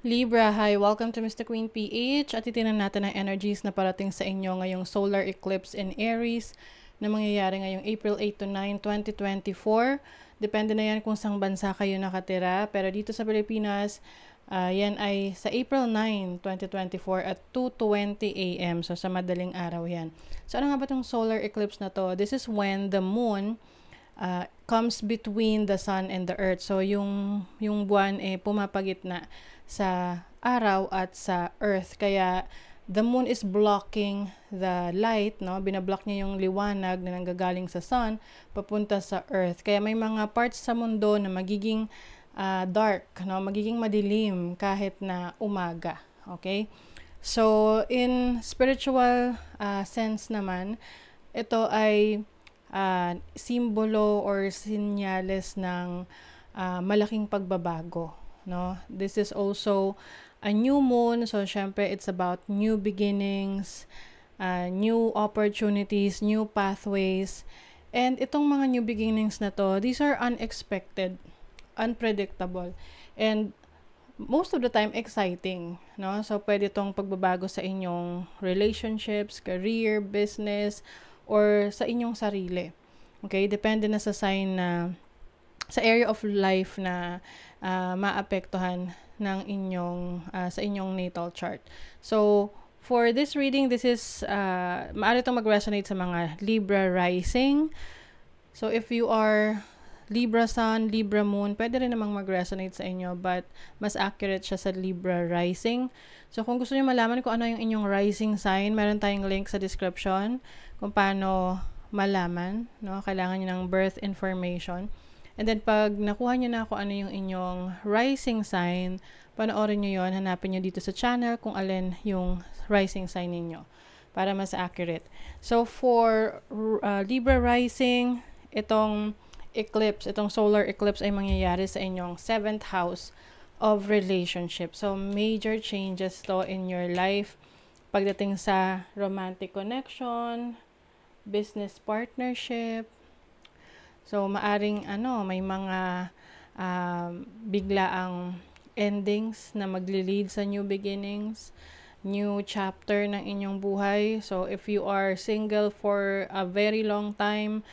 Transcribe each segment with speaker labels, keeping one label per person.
Speaker 1: Libra, hi! Welcome to Mr. Queen PH at itinan natin ang energies na parating sa inyo ngayong solar eclipse in Aries na mangyayari ngayong April 8 to 9, 2024. Depende na yan kung saan bansa kayo nakatira. Pero dito sa Pilipinas, yan ay sa April 9, 2024 at 2:20 a.m. So sa madaling araw yan. So ano nga ba itong solar eclipse na to? This is when the moon comes between the sun and the earth. So yung buwan pumapagitna sa araw at sa earth. Kaya the moon is blocking the light, no? Binablock niya yung liwanag na nanggagaling sa sun papunta sa earth. Kaya may mga parts sa mundo na magiging dark, no? Magiging madilim kahit na umaga. Okay? So in spiritual sense naman, ito ay simbolo or sinyales ng malaking pagbabago, no? This is also a new moon, so syempre it's about new beginnings, new opportunities, new pathways. And itong mga new beginnings na to, these are unexpected, unpredictable, and most of the time exciting, no? So pwede itong pagbabago sa inyong relationships, career, business, or sa inyong sarili. Okay, depende na sa sign na sa area of life na maapektuhan ng inyong sa inyong natal chart. So for this reading, this is maaari itong mag-resonate sa mga Libra rising. So if you are Libra sun, Libra moon, pwede rin namang mag-resonate sa inyo, but mas accurate siya sa Libra rising. So kung gusto niyo malaman kung ano yung inyong rising sign, meron tayong link sa description kung paano malaman, no? Kailangan niyo ng birth information. And then pag nakuha niyo na kung ano yung inyong rising sign, panoorin niyo yon, hanapin niyo dito sa channel kung alin yung rising sign ninyo para mas accurate. So for Libra rising, itong eclipse, itong solar eclipse ay mangyayari sa inyong 7th house of relationship. So major changes to in your life pagdating sa romantic connection, business partnership. So maaring may mga biglaang endings na magli-lead sa new beginnings, new chapter ng inyong buhay. So if you are single for a very long time,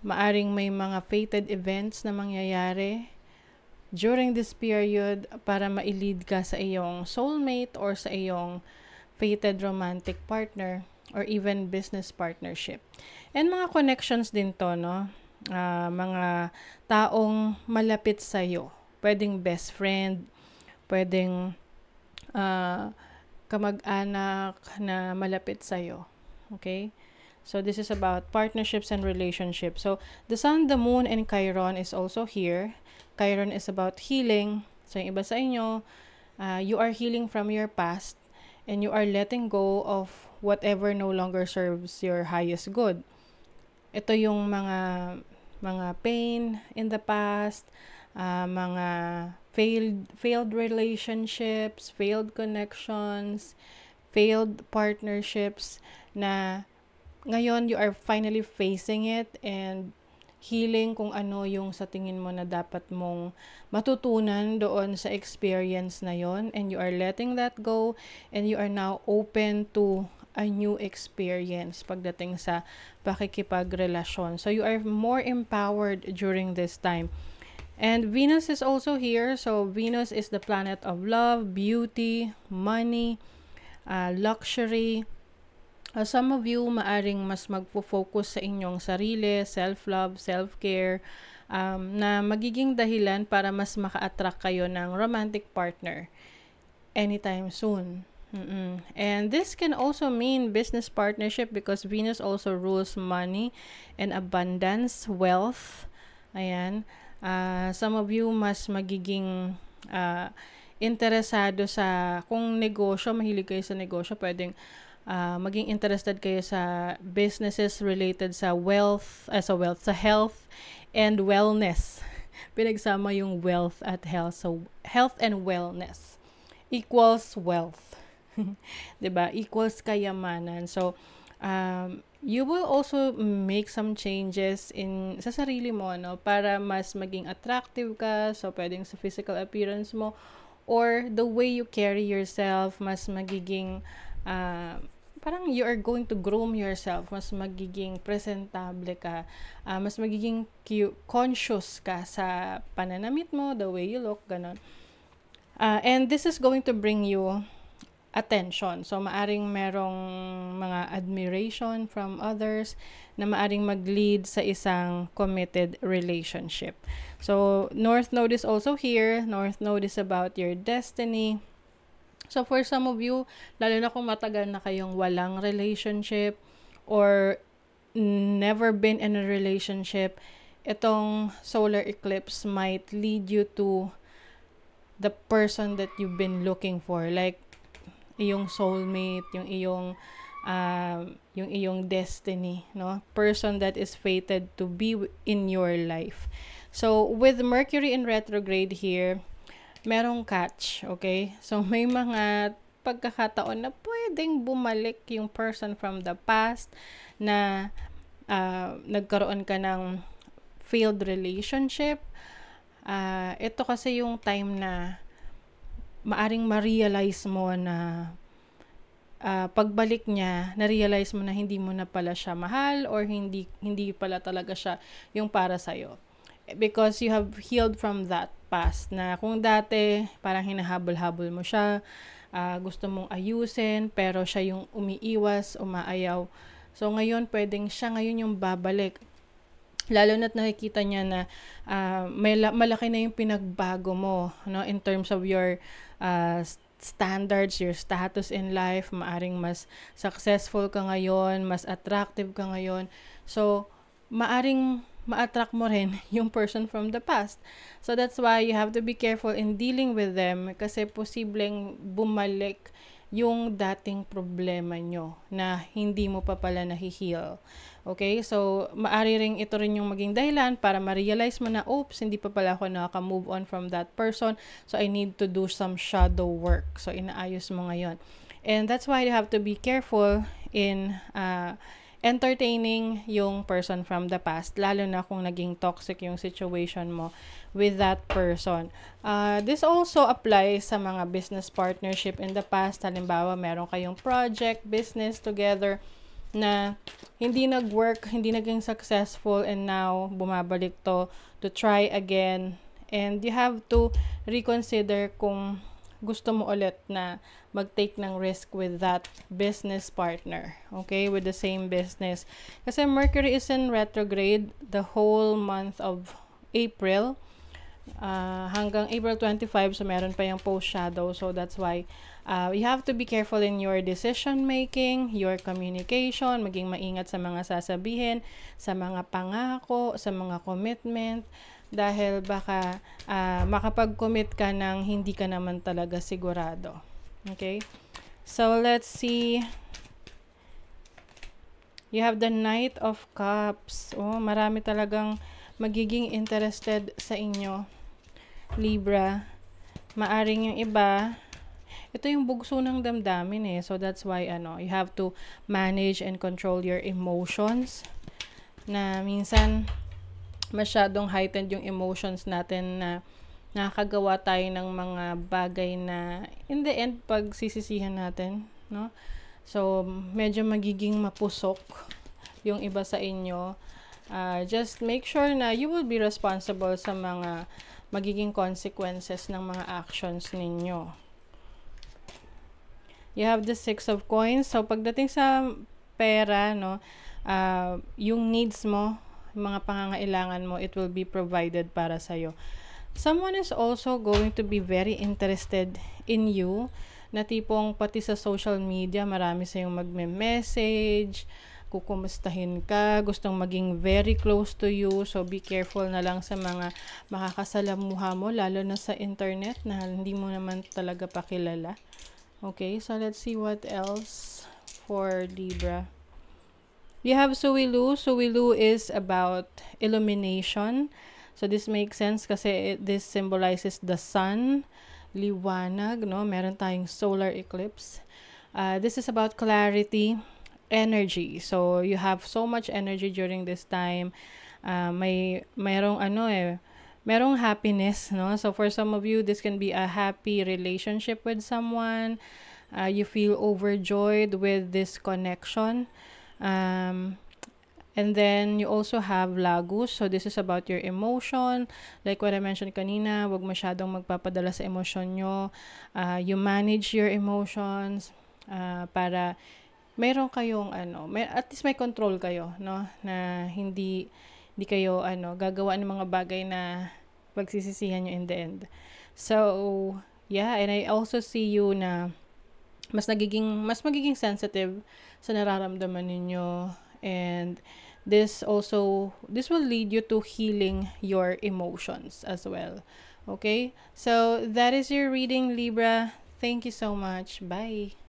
Speaker 1: maaring may mga fated events na mangyayari during this period para ma-lead ka sa iyong soulmate or sa iyong fated romantic partner or even business partnership. And mga connections din to, no? Mga taong malapit sa'yo. Pwedeng best friend, pwedeng kamag-anak na malapit sa'yo. Okay? So this is about partnerships and relationships. So the sun, the moon, and Chiron is also here. Chiron is about healing. So yung iba sa inyo, you are healing from your past and you are letting go of whatever no longer serves your highest good. Ito yung mga pain in the past, mga failed relationships, failed connections, failed partnerships na ngayon you are finally facing it and healing kung ano yung sa tingin mo na dapat mong matutunan doon sa experience na yon, and you are letting that go and you are now open to a new experience pagdating sa pakikipagrelasyon. So you are more empowered during this time. And Venus is also here. So Venus is the planet of love, beauty, money, luxury. Some of you maaring mas magfo-focus sa inyong sarili, self-love, self-care, na magiging dahilan para mas maka-attract kayo ng romantic partner anytime soon. And this can also mean business partnership because Venus also rules money and abundance, wealth. Ayan. Some of you mas magiging interesado sa kung negosyo, mahilig kayo sa negosyo, pwedeng maging interested kayo sa businesses related sa sa health and wellness. Pinagsama yung wealth at health. So health and wellness equals wealth. 'Di ba? Equals kayamanan. So you will also make some changes sa sarili mo, no, para mas maging attractive ka. So pwedeng sa physical appearance mo or the way you carry yourself, mas magiging parang you are going to groom yourself, mas magiging presentable ka, mas magiging conscious ka sa pananamit mo, the way you look, ganon. And this is going to bring you attention. So, maaring merong mga admiration from others na maaring mag-lead sa isang committed relationship. So, North Node is also here. North Node is about your destiny. So, for some of you, lalo na kung matagal na kayong walang relationship or never been in a relationship, itong solar eclipse might lead you to the person that you've been looking for. Like, iyong soulmate, yung iyong destiny, no? Person that is fated to be in your life. So, with Mercury in retrograde here, merong catch, okay? So, may mga pagkakataon na pwedeng bumalik yung person from the past na nagkaroon ka ng failed relationship. Ito kasi yung time na maaring ma-realize mo na pagbalik niya, na-realize mo na hindi mo na pala siya mahal or hindi pala talaga siya yung para sa'yo. Because you have healed from that past na kung dati parang hinahabol-habol mo siya, gusto mong ayusin, pero siya yung umiiwas, umaayaw. So ngayon, pwedeng siya ngayon yung babalik. Lalo na't nakikita niya na malaki na yung pinagbago mo, no, in terms of your standards, your status in life. Maaring mas successful ka ngayon, mas attractive ka ngayon. So, maaring ma-attract mo rin yung person from the past. So, that's why you have to be careful in dealing with them kasi posibleng bumalik yung dating problema nyo na hindi mo pa pala nahi-heal. Okay? So, maari ring ito rin yung maging dahilan para ma-realize mo na, oops, hindi pa pala ako nakaka-move on from that person. So, I need to do some shadow work. So, inaayos mo ngayon. And that's why you have to be careful in entertaining yung person from the past, lalo na kung naging toxic yung situation mo with that person. This also applies sa mga business partnership in the past. Halimbawa, meron kayong project, business together na hindi nag-work, hindi naging successful, and now bumabalik to try again. And you have to reconsider kung gusto mo ulit na mag-take ng risk with that business partner, okay, with the same business. Kasi Mercury is in retrograde the whole month of April, hanggang April 25, so meron pa yung post-shadow, so that's why you have to be careful in your decision making, your communication, maging maingat sa mga sasabihin, sa mga pangako, sa mga commitment, dahil baka makapag-commit ka ng hindi ka naman talaga sigurado. Okay? So, let's see. You have the Knight of Cups. Oh, marami talagang magiging interested sa inyo, Libra. Maaring yung iba, ito yung bugso ng damdamin eh. So, that's why, you have to manage and control your emotions. Na minsan, masyadong heightened yung emotions natin na nakakagawa tayo ng mga bagay na in the end pagsisisihan natin, no? So, medyo magiging mapusok yung iba sa inyo. Just make sure na you will be responsible sa mga magiging consequences ng mga actions ninyo. You have the Six of Coins. So, pagdating sa pera, no, yung needs mo, mga pangangailangan mo, it will be provided para sa'yo. Someone is also going to be very interested in you, na tipong pati sa social media, marami sa'yong magme-message, kukumustahin ka, gustong maging very close to you. So, be careful na lang sa mga makakasalamuha mo, lalo na sa internet, na hindi mo naman talaga pakilala. Okay, so let's see what else for Libra. You have Suwilu. Suwilu is about illumination. So, this makes sense kasi this symbolizes the sun, liwanag, no? Meron tayong solar eclipse. This is about clarity, energy. So, you have so much energy during this time. Mayroong merong happiness, no? So for some of you, this can be a happy relationship with someone. You feel overjoyed with this connection. Um, and then you also have Lagus. So this is about your emotion. Like what I mentioned kanina, wag masyadong magpapadala sa emosyon nyo. You manage your emotions para meron kayong at least may control kayo, no? Na hindi kayo gagawa ng mga bagay na pagsisisihan nyo in the end. So, yeah, and I also see you na mas magiging sensitive sa nararamdaman ninyo, and this will lead you to healing your emotions as well. Okay? So, that is your reading, Libra. Thank you so much. Bye.